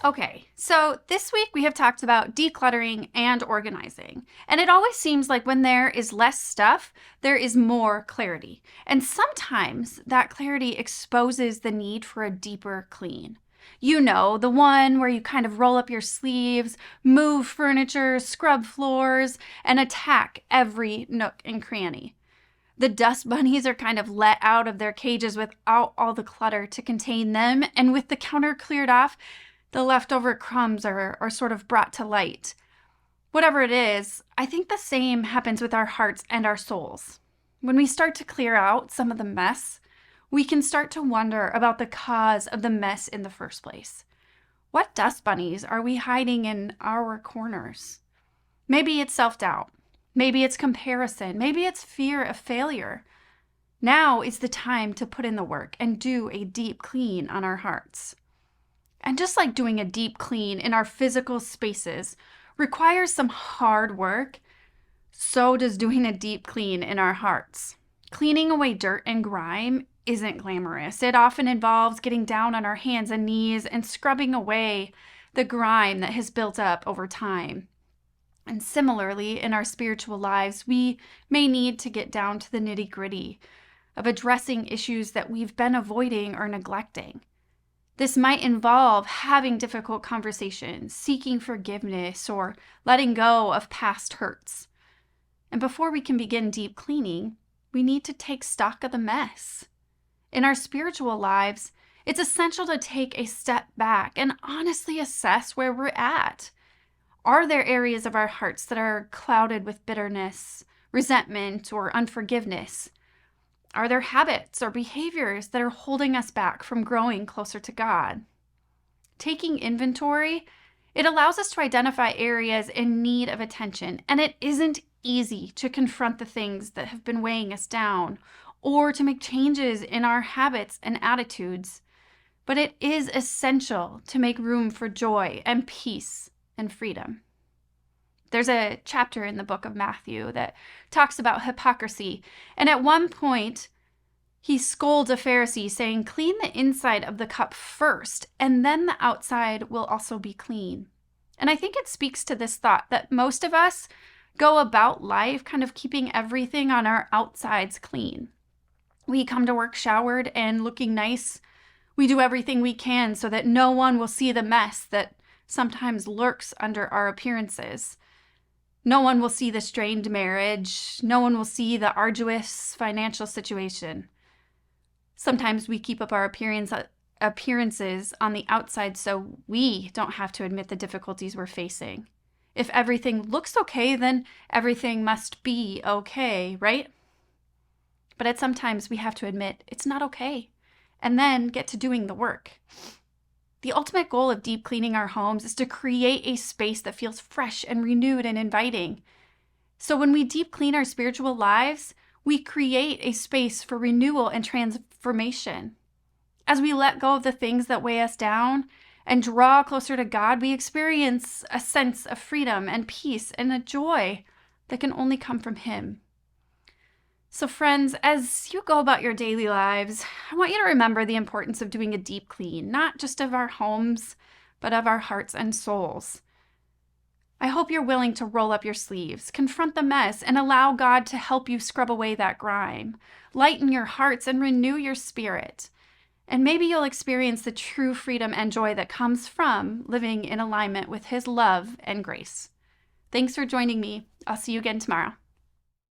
Okay, so this week we have talked about decluttering and organizing. And it always seems like when there is less stuff, there is more clarity. And sometimes that clarity exposes the need for a deeper clean. You know, the one where you kind of roll up your sleeves, move furniture, scrub floors, and attack every nook and cranny. The dust bunnies are kind of let out of their cages without all the clutter to contain them, and with the counter cleared off, the leftover crumbs are sort of brought to light. Whatever it is, I think the same happens with our hearts and our souls. When we start to clear out some of the mess, we can start to wonder about the cause of the mess in the first place. What dust bunnies are we hiding in our corners? Maybe it's self-doubt. Maybe it's comparison. Maybe it's fear of failure. Now is the time to put in the work and do a deep clean on our hearts. And just like doing a deep clean in our physical spaces requires some hard work, so does doing a deep clean in our hearts. Cleaning away dirt and grime isn't glamorous. It often involves getting down on our hands and knees and scrubbing away the grime that has built up over time. And similarly, in our spiritual lives, we may need to get down to the nitty-gritty of addressing issues that we've been avoiding or neglecting. This might involve having difficult conversations, seeking forgiveness, or letting go of past hurts. And before we can begin deep cleaning, we need to take stock of the mess. In our spiritual lives, it's essential to take a step back and honestly assess where we're at. Are there areas of our hearts that are clouded with bitterness, resentment, or unforgiveness? Are there habits or behaviors that are holding us back from growing closer to God? Taking inventory, it allows us to identify areas in need of attention, and it isn't easy to confront the things that have been weighing us down or to make changes in our habits and attitudes. But it is essential to make room for joy and peace and freedom. There's a chapter in the book of Matthew that talks about hypocrisy. And at one point, he scolds a Pharisee saying, "Clean the inside of the cup first, and then the outside will also be clean." And I think it speaks to this thought that most of us go about life kind of keeping everything on our outsides clean. We come to work showered and looking nice. We do everything we can so that no one will see the mess that sometimes lurks under our appearances. No one will see the strained marriage. No one will see the arduous financial situation. Sometimes we keep up our appearances on the outside so we don't have to admit the difficulties we're facing. If everything looks okay, then everything must be okay, right? But sometimes we have to admit it's not okay and then get to doing the work. The ultimate goal of deep cleaning our homes is to create a space that feels fresh and renewed and inviting. So when we deep clean our spiritual lives, we create a space for renewal and transformation. As we let go of the things that weigh us down and draw closer to God, we experience a sense of freedom and peace and a joy that can only come from Him. So friends, as you go about your daily lives, I want you to remember the importance of doing a deep clean, not just of our homes, but of our hearts and souls. I hope you're willing to roll up your sleeves, confront the mess, and allow God to help you scrub away that grime, lighten your hearts, and renew your spirit. And maybe you'll experience the true freedom and joy that comes from living in alignment with His love and grace. Thanks for joining me. I'll see you again tomorrow.